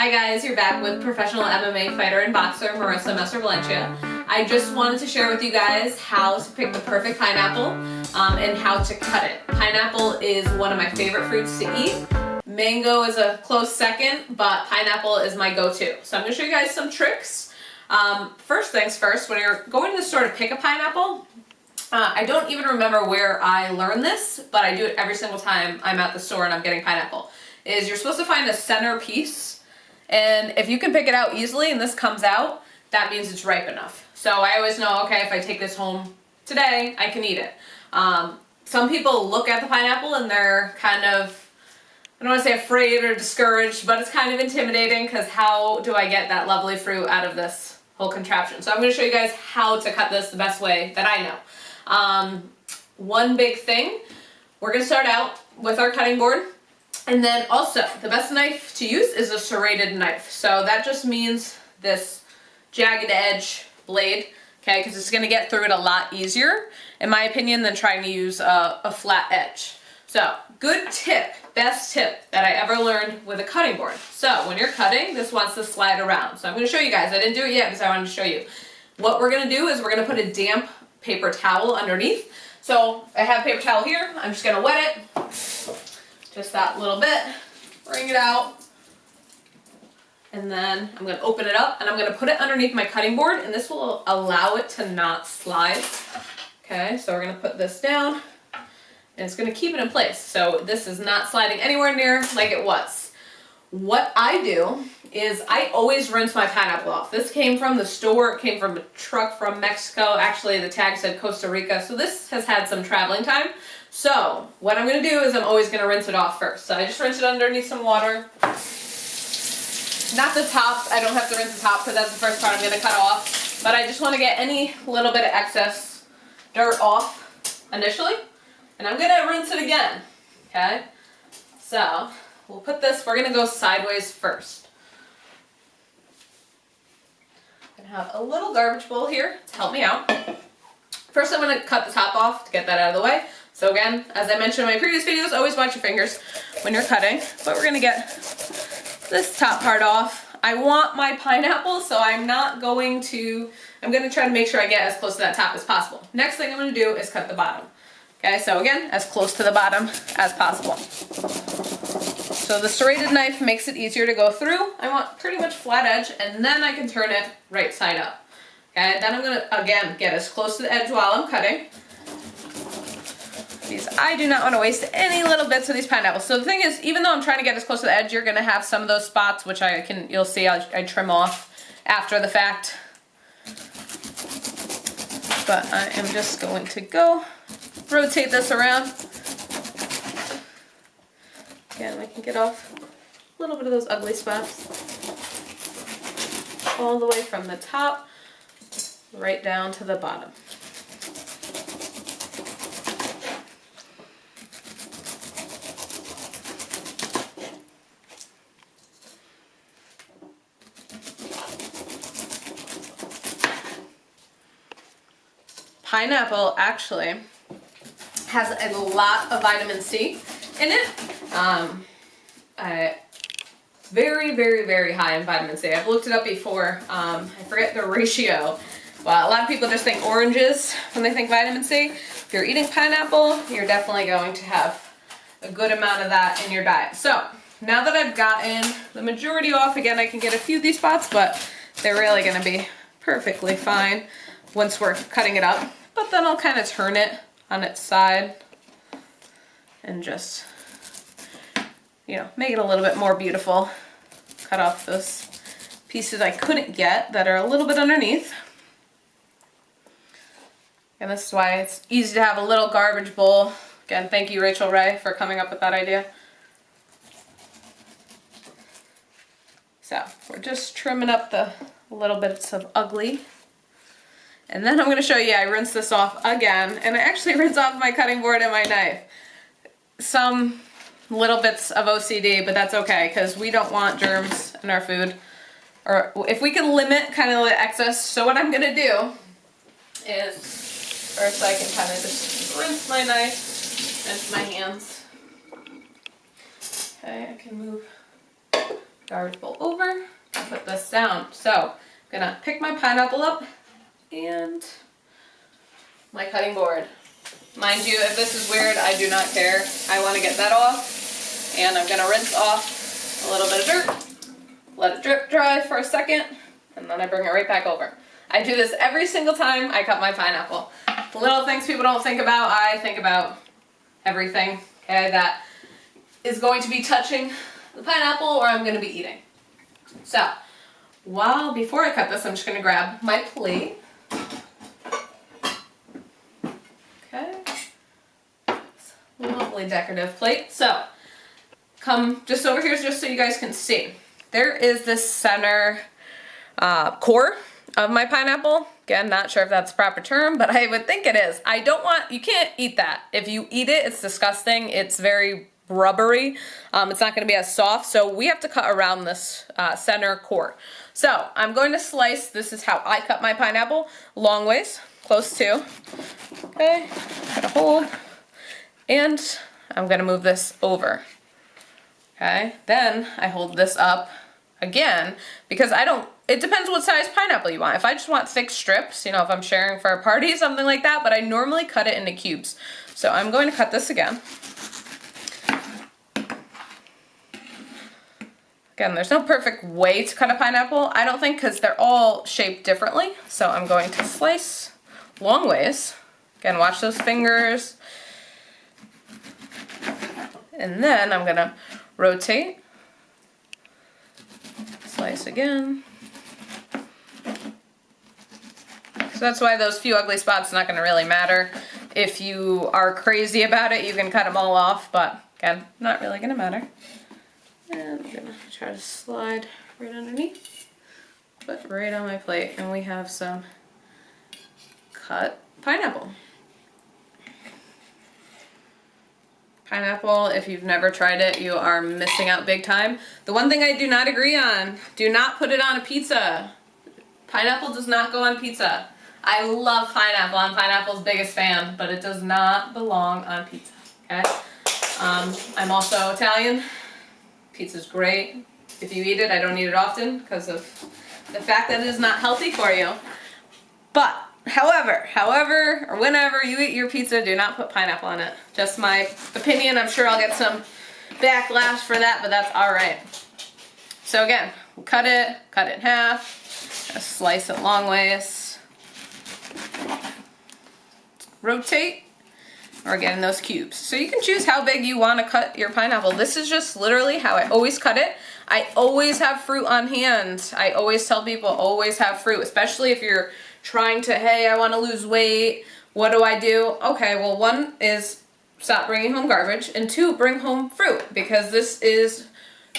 Hi guys, you're back with professional MMA fighter and boxer Marisa Valencia. I just wanted to share with you guys how to pick the perfect pineapple and how to cut it. Pineapple is one of my favorite fruits to eat. Mango is a close second, but pineapple is my go-to. So I'm going to show you guys some tricks. First things first, when you're going to the store to pick a pineapple, I don't even remember where I learned this, but I do it every single time I'm at the store and I'm getting pineapple, is you're supposed to find a center piece. And if you can pick it out easily and this comes out, that means it's ripe enough. So I always know, okay, if I take this home today, I can eat it. Some people look at the pineapple and they're kind of, I don't want to say afraid or discouraged, but it's kind of intimidating because how do I get that lovely fruit out of this whole contraption? So I'm going to show you guys how to cut this the best way that I know. One big thing, we're going to start out with our cutting board. And then also, the best knife to use is a serrated knife. So that just means this jagged edge blade, okay, because it's going to get through it a lot easier, in my opinion, than trying to use a flat edge. So, good tip, best tip that I ever learned with a cutting board. So, when you're cutting, this wants to slide around. So I'm going to show you guys. I didn't do it yet because I wanted to show you. What we're going to do is we're going to put a damp paper towel underneath. So, I have a paper towel here. I'm just going to wet it. Just that little bit, bring it out, and then I'm going to open it up and I'm going to put it underneath my cutting board, and this will allow it to not slide. Okay, so we're going to put this down and it's going to keep it in place. So this is not sliding anywhere near like it was. What I do is I always rinse my pineapple off. This came from the store, it came from a truck from Mexico. Actually, the tag said Costa Rica, so this has had some traveling time. So, what I'm going to do is I'm always going to rinse it off first. So I just rinse it underneath some water. Not the top, I don't have to rinse the top because that's the first part I'm going to cut off. But I just want to get any little bit of excess dirt off initially. And I'm going to rinse it again. Okay? So, we'll put this, we're going to go sideways first. I'm going to have a little garbage bowl here to help me out. First I'm going to cut the top off to get that out of the way. So again, as I mentioned in my previous videos, always watch your fingers when you're cutting. But we're going to get this top part off. I want my pineapple, so I'm going to try to make sure I get as close to that top as possible. Next thing I'm going to do is cut the bottom. Okay, so again, as close to the bottom as possible. So the serrated knife makes it easier to go through. I want pretty much flat edge, and then I can turn it right side up. Okay, then I'm going to, again, get as close to the edge while I'm cutting. I do not want to waste any little bits of these pineapples. So the thing is, even though I'm trying to get as close to the edge, you're going to have some of those spots, which you'll see I trim off after the fact. But I am just going to go rotate this around. Again, we can get off a little bit of those ugly spots. All the way from the top right down to the bottom. Pineapple actually has a lot of vitamin C in it. Very, very, very high in vitamin C. I've looked it up before. I forget the ratio. Well, a lot of people just think oranges when they think vitamin C. If you're eating pineapple, you're definitely going to have a good amount of that in your diet. So now that I've gotten the majority off, again, I can get a few of these spots, but they're really going to be perfectly fine once we're cutting it up. But then I'll kind of turn it on its side and just, make it a little bit more beautiful. Cut off those pieces I couldn't get that are a little bit underneath. And this is why it's easy to have a little garbage bowl. Again, thank you, Rachel Ray, for coming up with that idea. So we're just trimming up the little bits of ugly. And then I'm going to show you, I rinse this off again, and I actually rinse off my cutting board and my knife. Some little bits of OCD, but that's okay, because we don't want germs in our food. Or if we can limit kind of the excess. So what I'm going to do is, first I can kind of just rinse my knife, rinse my hands. Okay, I can move garbage bowl over, and put this down. So I'm gonna pick my pineapple up and my cutting board. Mind you, if this is weird, I do not care. I want to get that off, and I'm gonna rinse off a little bit of dirt, let it drip dry for a second, and then I bring it right back over. I do this every single time I cut my pineapple. The little things people don't think about, I think about everything, okay, that is going to be touching the pineapple or I'm going to be eating. So, before I cut this, I'm just going to grab my plate. Okay. Lovely decorative plate. So, come just over here just so you guys can see. There is this center core of my pineapple. Again, not sure if that's the proper term, but I would think it is. You can't eat that. If you eat it, it's disgusting. It's very rubbery. It's not going to be as soft, so we have to cut around this center core. So I'm going to slice, this is how I cut my pineapple, long ways, close to. Okay, gonna hold, and I'm gonna move this over. Okay, then I hold this up again, because it depends what size pineapple you want. If I just want thick strips, if I'm sharing for a party, something like that, but I normally cut it into cubes. So I'm going to cut this again. Again, there's no perfect way to cut a pineapple, I don't think, because they're all shaped differently. So I'm going to slice long ways. Again, watch those fingers. And then I'm gonna rotate. Slice again. So that's why those few ugly spots not gonna really matter. If you are crazy about it, you can cut them all off, but again, not really gonna matter. And I'm gonna try to slide right underneath, put right on my plate, and we have some cut pineapple. Pineapple, if you've never tried it, you are missing out big time. The one thing I do not agree on, do not put it on a pizza. Pineapple does not go on pizza. I love pineapple, I'm pineapple's biggest fan, but it does not belong on pizza, okay? I'm also Italian. Pizza's great. If you eat it, I don't eat it often because of the fact that it is not healthy for you. But, however, or whenever you eat your pizza, do not put pineapple on it. Just my opinion. I'm sure I'll get some backlash for that, but that's alright. So again, we'll cut it in half, slice it long ways, rotate. Or getting those cubes. So you can choose how big you want to cut your pineapple. This is just literally how I always cut it. I always have fruit on hand. I always tell people always have fruit, especially if you're trying to, hey, I want to lose weight. What do I do? Okay, well, one is stop bringing home garbage, and two, bring home fruit, because this is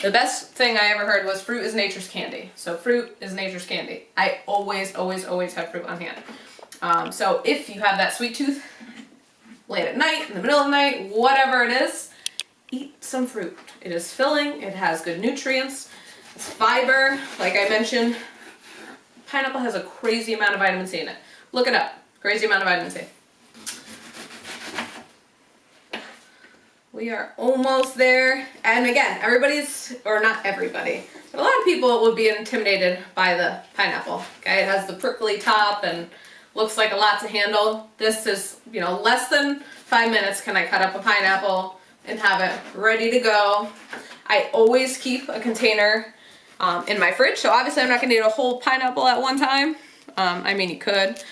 the best thing I ever heard was fruit is nature's candy. So fruit is nature's candy. I always, always, always have fruit on hand. So if you have that sweet tooth, late at night, in the middle of the night, whatever it is, eat some fruit. It is filling, it has good nutrients, it's fiber, like I mentioned. Pineapple has a crazy amount of vitamin C in it. Look it up, crazy amount of vitamin C. We are almost there, and again, not everybody, but a lot of people would be intimidated by the pineapple, okay? It has the prickly top and looks like a lot to handle. This is, less than 5 minutes can I cut up a pineapple and have it ready to go. I always keep a container in my fridge, so obviously I'm not gonna eat a whole pineapple at one time. I mean, you could.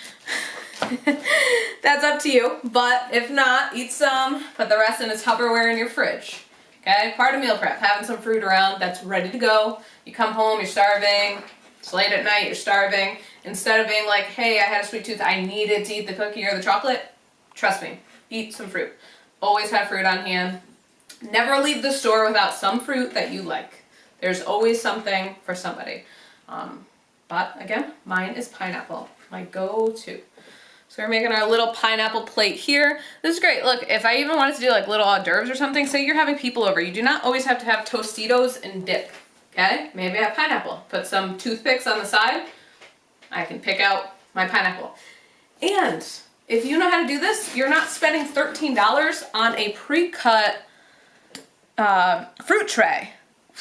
That's up to you, but if not, eat some, put the rest in a Tupperware in your fridge. Okay, part of meal prep, having some fruit around that's ready to go. You come home, you're starving, it's late at night, you're starving. Instead of being like, hey, I had a sweet tooth, I needed to eat the cookie or the chocolate, trust me, eat some fruit. Always have fruit on hand. Never leave the store without some fruit that you like. There's always something for somebody. But again, mine is pineapple, my go-to. So we're making our little pineapple plate here. This is great. Look, if I even wanted to do like little hors d'oeuvres or something, say you're having people over, you do not always have to have Tostitos and dip. Okay? Maybe I have pineapple. Put some toothpicks on the side. I can pick out my pineapple. And if you know how to do this, you're not spending $13 on a pre-cut fruit tray.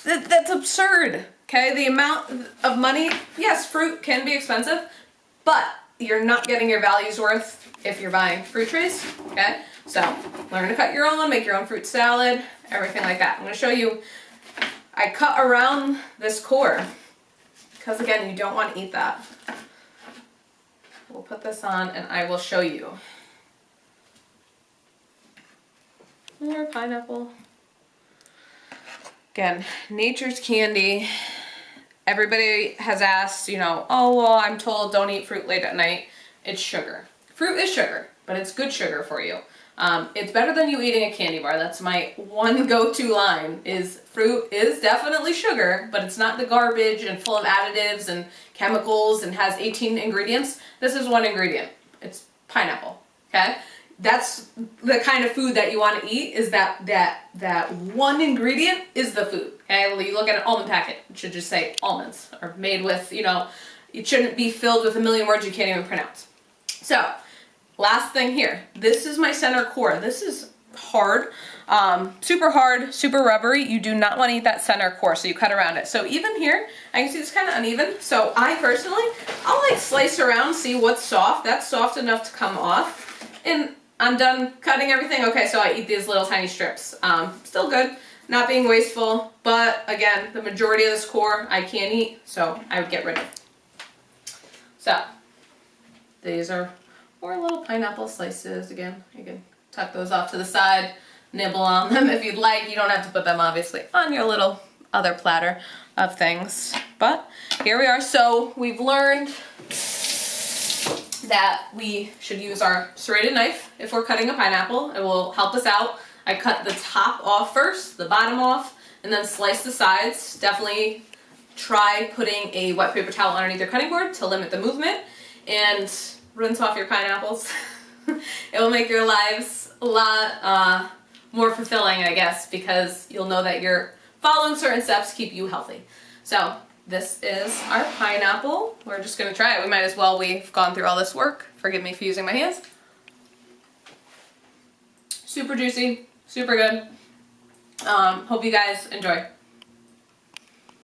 That's absurd. Okay, the amount of money, yes, fruit can be expensive, but you're not getting your value's worth if you're buying fruit trays, okay? So learn to cut your own, make your own fruit salad, everything like that. I'm gonna show you, I cut around this core, because again, you don't want to eat that. We'll put this on and I will show you. More pineapple. Again, nature's candy. Everybody has asked, you know, oh, well, I'm told don't eat fruit late at night. It's sugar. Fruit is sugar, but it's good sugar for you. It's better than you eating a candy bar. That's my one go-to line is fruit is definitely sugar, but it's not the garbage and full of additives and chemicals and has 18 ingredients. This is one ingredient. It's pineapple, okay? That's the kind of food that you want to eat is that one ingredient is the food. Okay, well, you look at an almond packet, it should just say almonds or made with, you know, it shouldn't be filled with a million words you can't even pronounce. So, last thing here, this is my center core. This is hard, super hard, super rubbery. You do not want to eat that center core, so you cut around it. So even here, I can see it's kind of uneven. So I personally, I'll like slice around, see what's soft. That's soft enough to come off. And I'm done cutting everything. Okay, so I eat these little tiny strips. Still good, not being wasteful, but again, the majority of this core I can't eat, so I would get rid of. So, these are 4 little pineapple slices. Again, you can tuck those off to the side, nibble on them if you'd like. You don't have to put them obviously on your little other platter of things. But here we are. So we've learned that we should use our serrated knife if we're cutting a pineapple. It will help us out. I cut the top off first, the bottom off, and then slice the sides. Definitely try putting a wet paper towel underneath your cutting board to limit the movement, and rinse off your pineapples. It will make your lives a lot more fulfilling, I guess, because you'll know that you're following certain steps to keep you healthy. So this is our pineapple. We're just gonna try it. We might as well, we've gone through all this work. Forgive me for using my hands. Super juicy, super good. Hope you guys enjoy.